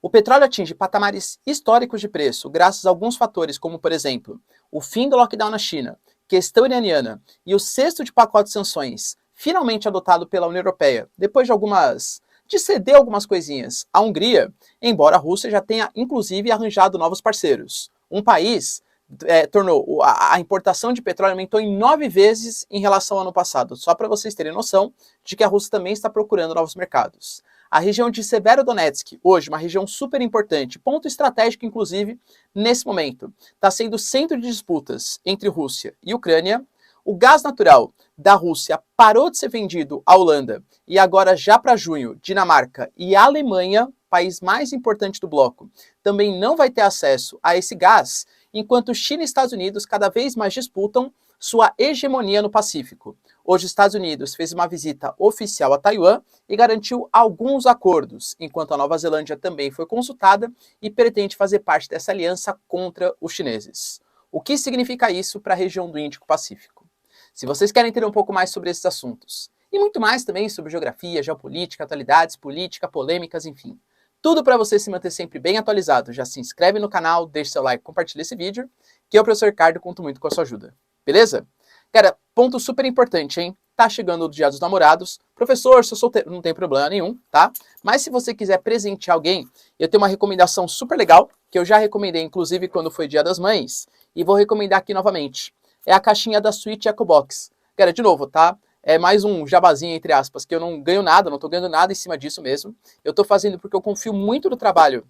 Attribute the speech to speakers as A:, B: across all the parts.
A: O petróleo atinge patamares históricos de preço graças a alguns fatores, como, por exemplo, o fim do lockdown na China, questão iraniana e o sexto de pacote de sanções, finalmente adotado pela União Europeia, depois de ceder algumas coisinhas à Hungria, embora a Rússia já tenha, inclusive, arranjado novos parceiros. Um país tornou a importação de petróleo aumentou em 9 vezes em relação ao ano passado, só para vocês terem noção de que a Rússia também está procurando novos mercados. A região de Severodonetsk, hoje uma região super importante, ponto estratégico inclusive nesse momento, está sendo centro de disputas entre Rússia e Ucrânia. O gás natural da Rússia parou de ser vendido à Holanda e agora já para junho, Dinamarca e a Alemanha, país mais importante do bloco, também não vai ter acesso a esse gás, enquanto China e Estados Unidos cada vez mais disputam sua hegemonia no Pacífico. Hoje, os Estados Unidos fez uma visita oficial a Taiwan e garantiu alguns acordos, enquanto a Nova Zelândia também foi consultada e pretende fazer parte dessa aliança contra os chineses. O que significa isso para a região do Índico-Pacífico? Se vocês querem entender um pouco mais sobre esses assuntos, e muito mais também sobre geografia, geopolítica, atualidades, política, polêmicas, enfim, tudo para você se manter sempre bem atualizado, já se inscreve no canal, deixa seu like, compartilha esse vídeo, que eu, professor Ricardo, conto muito com a sua ajuda. Beleza? Cara, ponto super importante, hein? Tá chegando o Dia dos Namorados. Professor, sou solteiro, não tem problema nenhum, tá? Mas se você quiser presentear alguém, eu tenho uma recomendação super legal, que eu já recomendei, inclusive, quando foi Dia das Mães, e vou recomendar aqui novamente. É a caixinha da Switch EcoBox. Cara, de novo, tá? É mais um jabazinho, entre aspas, que eu não ganho nada, não tô ganhando nada em cima disso mesmo. Eu tô fazendo porque eu confio muito no trabalho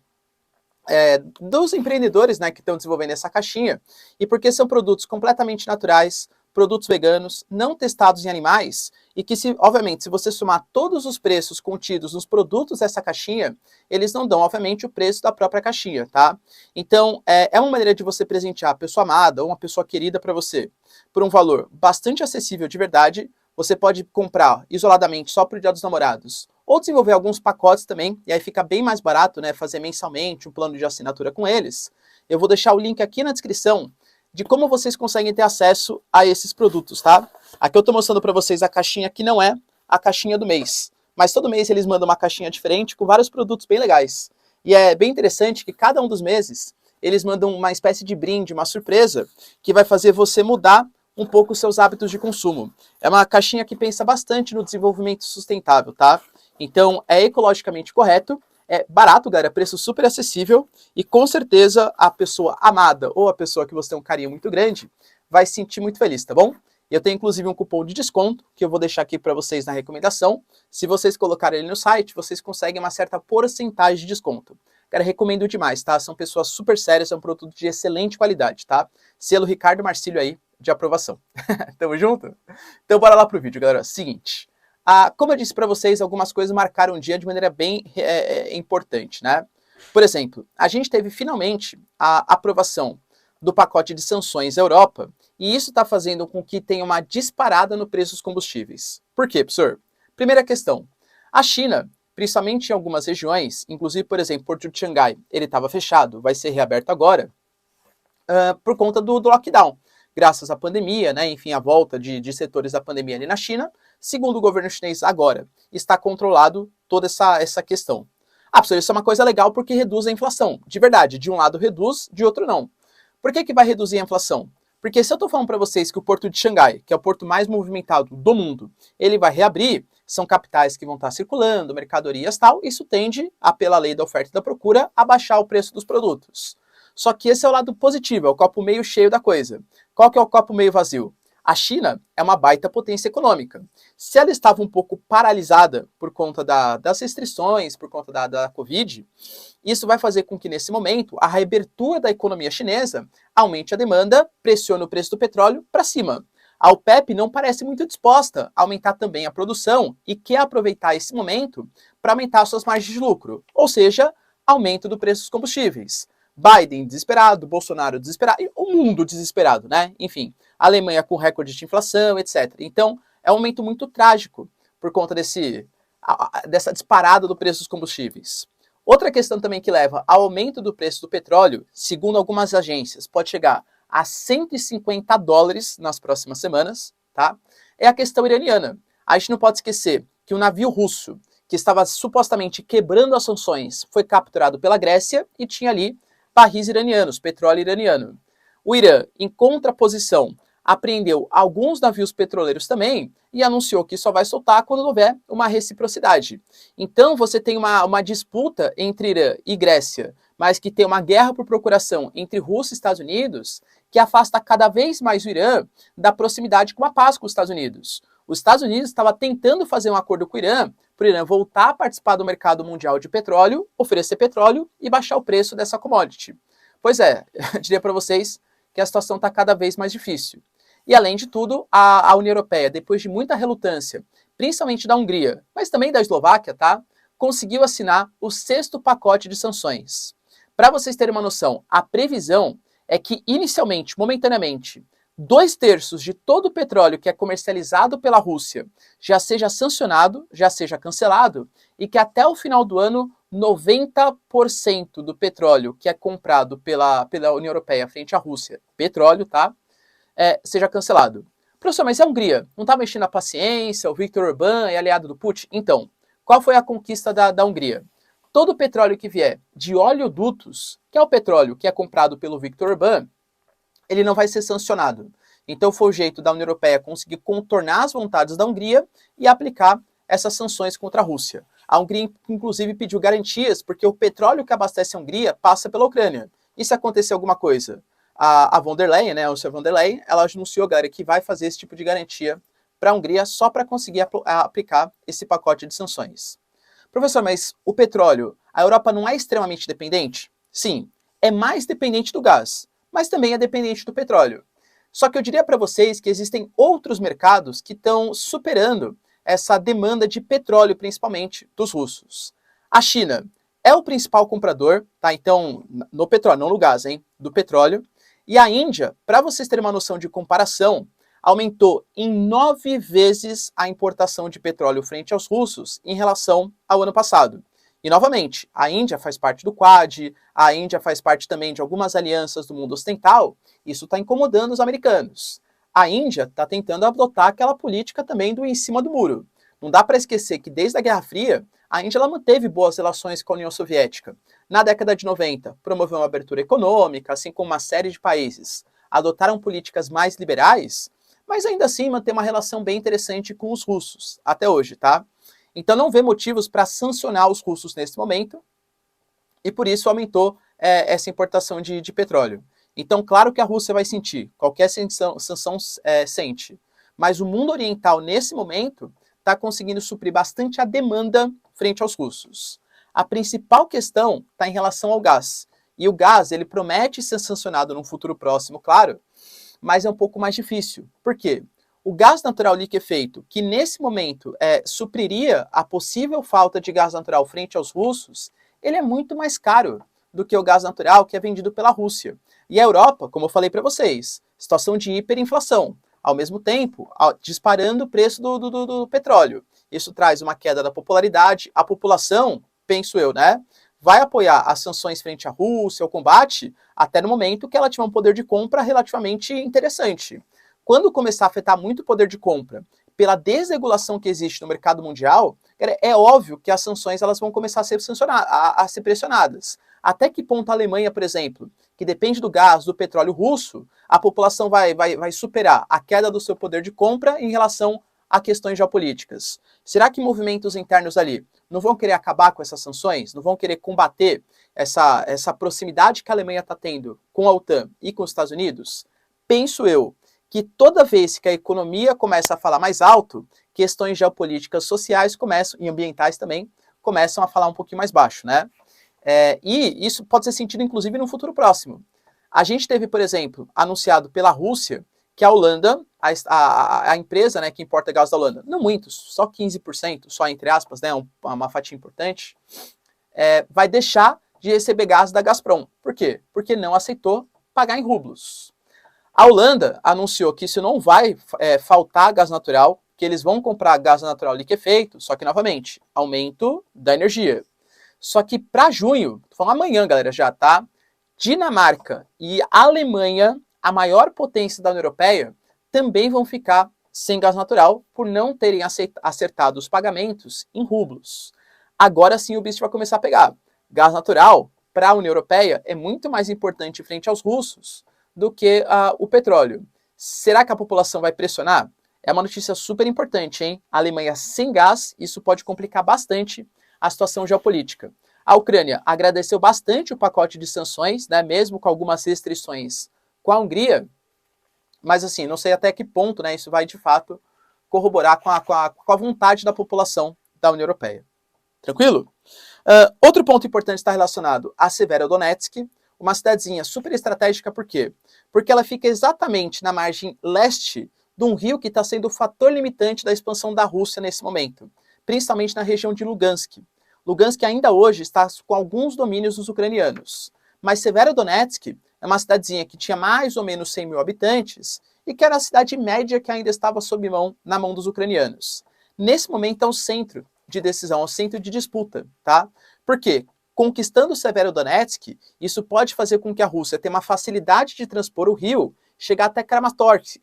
A: dos empreendedores, né, que estão desenvolvendo essa caixinha, e porque são produtos completamente naturais, produtos veganos, não testados em animais, e que, obviamente, se você somar todos os preços contidos nos produtos dessa caixinha, eles não dão, obviamente, o preço da própria caixinha, tá? Então, é uma maneira de você presentear a pessoa amada ou uma pessoa querida para você por um valor bastante acessível de verdade. Você pode comprar isoladamente só para o Dia dos Namorados, ou desenvolver alguns pacotes também, e aí fica bem mais barato, né, fazer mensalmente um plano de assinatura com eles. Eu vou deixar o link aqui na descrição de como vocês conseguem ter acesso a esses produtos, tá? Aqui eu estou mostrando para vocês a caixinha que não é a caixinha do mês, mas todo mês eles mandam uma caixinha diferente com vários produtos bem legais. E é bem interessante que cada um dos meses eles mandam uma espécie de brinde, uma surpresa, que vai fazer você mudar um pouco os seus hábitos de consumo. É uma caixinha que pensa bastante no desenvolvimento sustentável, tá? Então, é ecologicamente correto, é barato, galera, preço super acessível, e com certeza a pessoa amada ou a pessoa que você tem um carinho muito grande vai se sentir muito feliz, tá bom? Eu tenho inclusive um cupom de desconto que eu vou deixar aqui para vocês na recomendação. Se vocês colocarem ele no site, vocês conseguem uma certa porcentagem de desconto. Cara, recomendo demais, tá? São pessoas super sérias, é um produto de excelente qualidade, tá? Selo Ricardo Marcílio aí, de aprovação. Tamo junto? Então bora lá pro vídeo, galera. Seguinte, como eu disse para vocês, algumas coisas marcaram o dia de maneira bem importante, né? Por exemplo, a gente teve finalmente a aprovação do pacote de sanções à Europa, e isso está fazendo com que tenha uma disparada no preço dos combustíveis. Por quê, professor? Primeira questão, a China, principalmente em algumas regiões, inclusive, por exemplo, Porto de Xangai, ele estava fechado, vai ser reaberto agora, por conta do lockdown. Graças à pandemia, né, enfim, a volta de setores da pandemia ali na China, segundo o governo chinês agora, está controlado toda essa questão. Professor, isso é uma coisa legal porque reduz a inflação. De verdade, de um lado reduz, de outro não. Por que vai reduzir a inflação? Porque se eu estou falando para vocês que o Porto de Xangai, que é o porto mais movimentado do mundo, ele vai reabrir, são capitais que vão estar circulando, mercadorias e tal, isso tende, pela lei da oferta e da procura, a baixar o preço dos produtos. Só que esse é o lado positivo, é o copo meio cheio da coisa. Qual que é o copo meio vazio? A China é uma baita potência econômica. Se ela estava um pouco paralisada por conta das restrições, por conta da Covid, isso vai fazer com que, nesse momento, a reabertura da economia chinesa aumente a demanda, pressione o preço do petróleo para cima. A OPEP não parece muito disposta a aumentar também a produção e quer aproveitar esse momento para aumentar suas margens de lucro, ou seja, aumento do preço dos combustíveis. Biden desesperado, Bolsonaro desesperado, e o mundo desesperado, né? Enfim, a Alemanha com recorde de inflação, etc. Então, é um momento muito trágico por conta dessa disparada do preço dos combustíveis. Outra questão também que leva ao aumento do preço do petróleo, segundo algumas agências, pode chegar a 150 dólares nas próximas semanas, tá? É a questão iraniana. A gente não pode esquecer que o navio russo que estava supostamente quebrando as sanções, foi capturado pela Grécia e tinha ali barris iranianos, petróleo iraniano. O Irã, em contraposição, apreendeu alguns navios petroleiros também e anunciou que só vai soltar quando houver uma reciprocidade. Então você tem uma disputa entre Irã e Grécia, mas que tem uma guerra por procuração entre Rússia e Estados Unidos, que afasta cada vez mais o Irã da proximidade com a paz com os Estados Unidos. Os Estados Unidos estava tentando fazer um acordo com o Irã, para o Irã voltar a participar do mercado mundial de petróleo, oferecer petróleo e baixar o preço dessa commodity. Pois é, eu diria para vocês que a situação está cada vez mais difícil. E além de tudo, a União Europeia, depois de muita relutância, principalmente da Hungria, mas também da Eslováquia, tá, conseguiu assinar o 6º pacote de sanções. Para vocês terem uma noção, a previsão é que inicialmente, momentaneamente, 2/3 de todo o petróleo que é comercializado pela Rússia já seja sancionado, já seja cancelado, e que até o final do ano 90% do petróleo que é comprado pela União Europeia frente à Rússia, petróleo, tá? Seja cancelado. Professor, mas é a Hungria? Não está mexendo a paciência? O Viktor Orbán é aliado do Putin? Então, qual foi a conquista da Hungria? Todo o petróleo que vier de oleodutos, que é o petróleo que é comprado pelo Viktor Orbán, ele não vai ser sancionado. Então foi o jeito da União Europeia conseguir contornar as vontades da Hungria e aplicar essas sanções contra a Rússia. A Hungria, inclusive, pediu garantias, porque o petróleo que abastece a Hungria passa pela Ucrânia. E se acontecer alguma coisa? A von der Leyen, né, a Ursula von der Leyen, ela anunciou, galera, que vai fazer esse tipo de garantia para a Hungria só para conseguir aplicar esse pacote de sanções. Professor, mas o petróleo, a Europa não é extremamente dependente? Sim, é mais dependente do gás, mas também é dependente do petróleo. Só que eu diria para vocês que existem outros mercados que estão superando essa demanda de petróleo, principalmente dos russos. A China é o principal comprador, tá? Então, no petróleo, não no gás, hein? Do petróleo. E a Índia, para vocês terem uma noção de comparação, aumentou em 9 vezes a importação de petróleo frente aos russos em relação ao ano passado. E, novamente, a Índia faz parte do Quad, a Índia faz parte também de algumas alianças do mundo ocidental, isso está incomodando os americanos. A Índia está tentando adotar aquela política também do em cima do muro. Não dá para esquecer que desde a Guerra Fria, a Índia ela manteve boas relações com a União Soviética. Na década de 90, promoveu uma abertura econômica, assim como uma série de países adotaram políticas mais liberais, mas ainda assim mantém uma relação bem interessante com os russos, até hoje, tá? Então não vê motivos para sancionar os russos nesse momento, e por isso aumentou essa importação de petróleo. Então, claro que a Rússia vai sentir, qualquer sanção sente, mas o mundo oriental, nesse momento, está conseguindo suprir bastante a demanda frente aos russos. A principal questão está em relação ao gás. E o gás, ele promete ser sancionado num futuro próximo, claro, mas é um pouco mais difícil. Por quê? O gás natural liquefeito, que nesse momento supriria a possível falta de gás natural frente aos russos, ele é muito mais caro do que o gás natural que é vendido pela Rússia. E a Europa, como eu falei para vocês, situação de hiperinflação. Ao mesmo tempo, disparando o preço do petróleo. Isso traz uma queda da popularidade. A população, penso eu, né, vai apoiar as sanções frente à Rússia, o combate, até no momento que ela tiver um poder de compra relativamente interessante. Quando começar a afetar muito o poder de compra, pela desregulação que existe no mercado mundial, é óbvio que as sanções elas vão começar a ser a ser pressionadas. Até que ponto a Alemanha, por exemplo, que depende do gás, do petróleo russo, a população vai superar a queda do seu poder de compra em relação a questões geopolíticas? Será que movimentos internos ali não vão querer acabar com essas sanções? Não vão querer combater essa proximidade que a Alemanha está tendo com a OTAN e com os Estados Unidos? Penso eu que toda vez que a economia começa a falar mais alto, questões geopolíticas sociais começam, e ambientais também, começam a falar um pouquinho mais baixo, né? E isso pode ser sentido, inclusive, no futuro próximo. A gente teve, por exemplo, anunciado pela Rússia que a Holanda, a empresa, né, que importa gás da Holanda, não muitos, só 15%, só entre aspas, né, uma fatia importante, vai deixar de receber gás da Gazprom. Por quê? Porque não aceitou pagar em rublos. A Holanda anunciou que isso não vai faltar gás natural, que eles vão comprar gás natural liquefeito, só que, novamente, aumento da energia. Só que para junho, tô falando amanhã, galera, já, tá? Dinamarca e Alemanha, a maior potência da União Europeia, também vão ficar sem gás natural por não terem acertado os pagamentos em rublos. Agora sim o bicho vai começar a pegar. Gás natural, para a União Europeia, é muito mais importante frente aos russos do que o petróleo. Será que a população vai pressionar? É uma notícia super importante, hein? A Alemanha sem gás, isso pode complicar bastante a situação geopolítica. A Ucrânia agradeceu bastante o pacote de sanções, né, mesmo com algumas restrições com a Hungria, mas assim, não sei até que ponto, né, isso vai de fato corroborar com a vontade da população da União Europeia. Tranquilo? Outro ponto importante está relacionado a Severodonetsk, uma cidadezinha super estratégica, por quê? Porque ela fica exatamente na margem leste de um rio que está sendo o fator limitante da expansão da Rússia nesse momento, principalmente na região de Lugansk. Lugansk ainda hoje está com alguns domínios dos ucranianos, mas Severodonetsk é uma cidadezinha que tinha mais ou menos 100 mil habitantes e que era a cidade média que ainda estava na mão dos ucranianos. Nesse momento é o centro de decisão, é o centro de disputa, tá? Por quê? Conquistando Severodonetsk, isso pode fazer com que a Rússia tenha uma facilidade de transpor o rio, chegar até Kramatorsk,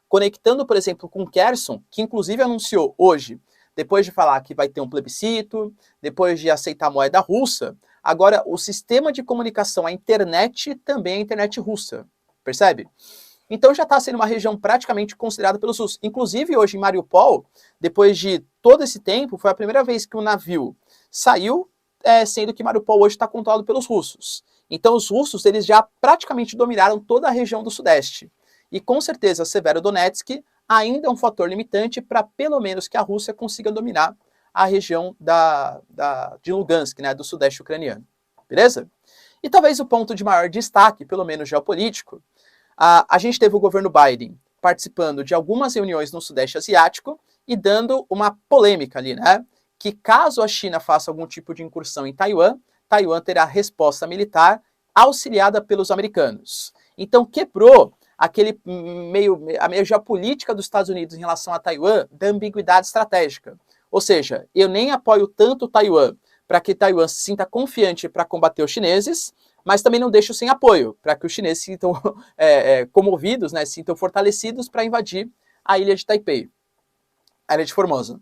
A: conectando, por exemplo, com Kherson, que inclusive anunciou hoje, depois de falar que vai ter um plebiscito, depois de aceitar a moeda russa, agora o sistema de comunicação, a internet, também é a internet russa, percebe? Então já está sendo uma região praticamente considerada pelos russos. Inclusive hoje em Mariupol, depois de todo esse tempo, foi a primeira vez que um navio saiu, sendo que Mariupol hoje está controlado pelos russos. Então os russos eles já praticamente dominaram toda a região do sudeste. E com certeza Severodonetsk ainda é um fator limitante para pelo menos que a Rússia consiga dominar a região de Lugansk, né, do sudeste ucraniano. Beleza? E talvez o ponto de maior destaque, pelo menos geopolítico, a gente teve o governo Biden participando de algumas reuniões no Sudeste Asiático e dando uma polêmica ali, né? Que caso a China faça algum tipo de incursão em Taiwan, Taiwan terá resposta militar auxiliada pelos americanos. Então quebrou a meio geopolítica dos Estados Unidos em relação a Taiwan da ambiguidade estratégica. Ou seja, eu nem apoio tanto Taiwan para que Taiwan se sinta confiante para combater os chineses, mas também não deixo sem apoio, para que os chineses se sintam comovidos, né, se sintam fortalecidos para invadir a ilha de Taipei, a ilha de Formosa.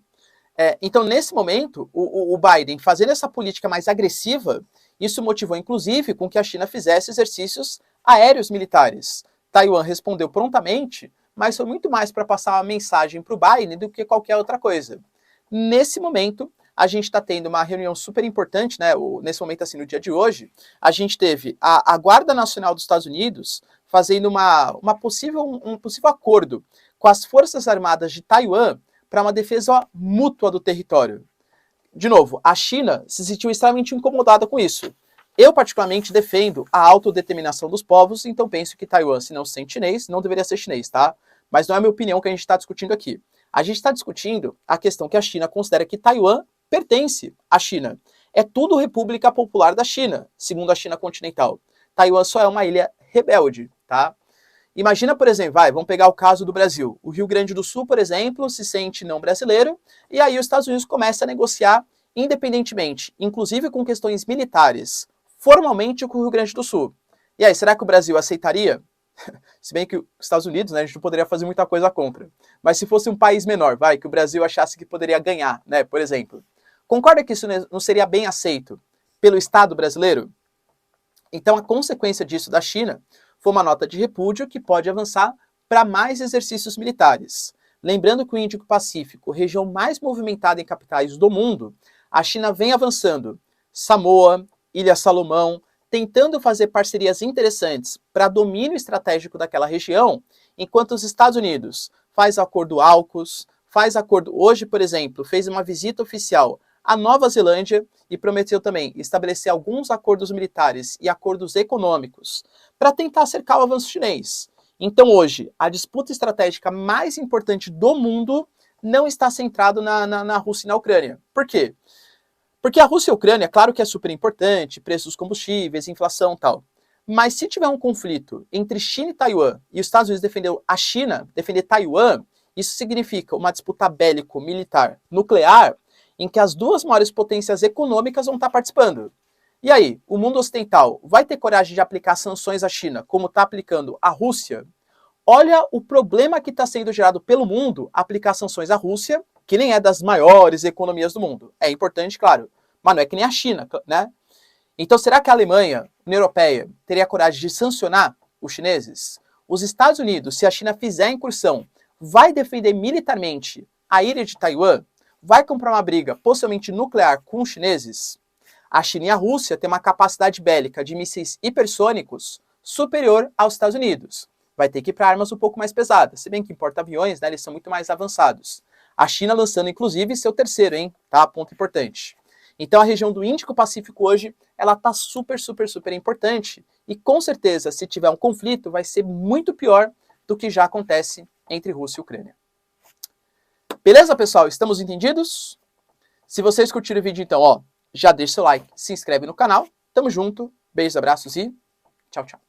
A: Então, nesse momento, o Biden fazendo essa política mais agressiva, isso motivou, inclusive, com que a China fizesse exercícios aéreos militares. Taiwan respondeu prontamente, mas foi muito mais para passar uma mensagem para o Biden do que qualquer outra coisa. Nesse momento, a gente está tendo uma reunião super importante, né? Nesse momento, assim, no dia de hoje, a gente teve a Guarda Nacional dos Estados Unidos fazendo um possível acordo com as Forças Armadas de Taiwan para uma defesa mútua do território. De novo, a China se sentiu extremamente incomodada com isso. Eu, particularmente, defendo a autodeterminação dos povos, então penso que Taiwan, se não se sente chinês, não deveria ser chinês, tá? Mas não é a minha opinião que a gente está discutindo aqui. A gente está discutindo a questão que a China considera que Taiwan pertence à China. É tudo República Popular da China, segundo a China continental. Taiwan só é uma ilha rebelde, tá? Imagina, por exemplo, vamos pegar o caso do Brasil. O Rio Grande do Sul, por exemplo, se sente não brasileiro, e aí os Estados Unidos começam a negociar independentemente, inclusive com questões militares, formalmente com o Rio Grande do Sul. E aí, será que o Brasil aceitaria? Se bem que os Estados Unidos, né, a gente não poderia fazer muita coisa contra. Mas se fosse um país menor, que o Brasil achasse que poderia ganhar, né, por exemplo. Concorda que isso não seria bem aceito pelo Estado brasileiro? Então, a consequência disso da China foi uma nota de repúdio que pode avançar para mais exercícios militares. Lembrando que o Índico-Pacífico, região mais movimentada em capitais do mundo, a China vem avançando. Samoa, Ilha Salomão, tentando fazer parcerias interessantes para domínio estratégico daquela região, enquanto os Estados Unidos faz acordo AUKUS, faz acordo... Hoje, por exemplo, fez uma visita oficial à Nova Zelândia e prometeu também estabelecer alguns acordos militares e acordos econômicos para tentar cercar o avanço chinês. Então hoje, a disputa estratégica mais importante do mundo não está centrada na Rússia e na Ucrânia. Por quê? Porque a Rússia e a Ucrânia, claro que é super importante, preços dos combustíveis, inflação e tal. Mas se tiver um conflito entre China e Taiwan, e os Estados Unidos defender Taiwan, isso significa uma disputa bélico-militar nuclear, em que as duas maiores potências econômicas vão estar participando. E aí, o mundo ocidental vai ter coragem de aplicar sanções à China, como está aplicando a Rússia? olha o problema que está sendo gerado pelo mundo aplicar sanções à Rússia, que nem é das maiores economias do mundo. É importante, claro, mas não é que nem a China, né? Então, será que a Alemanha, União Europeia, teria coragem de sancionar os chineses? Os Estados Unidos, se a China fizer a incursão, vai defender militarmente a ilha de Taiwan? Vai comprar uma briga, possivelmente nuclear, com os chineses? A China e a Rússia têm uma capacidade bélica de mísseis hipersônicos superior aos Estados Unidos. Vai ter que ir para armas um pouco mais pesadas, se bem que em porta-aviões, né, eles são muito mais avançados. A China lançando, inclusive, seu terceiro, hein? Tá? Ponto importante. Então a região do Índico-Pacífico hoje, ela tá super importante. E com certeza, se tiver um conflito, vai ser muito pior do que já acontece entre Rússia e Ucrânia. Beleza, pessoal? Estamos entendidos? Se vocês curtiram o vídeo, então, ó, já deixa seu like, se inscreve no canal. Tamo junto, beijos, abraços e tchau, tchau.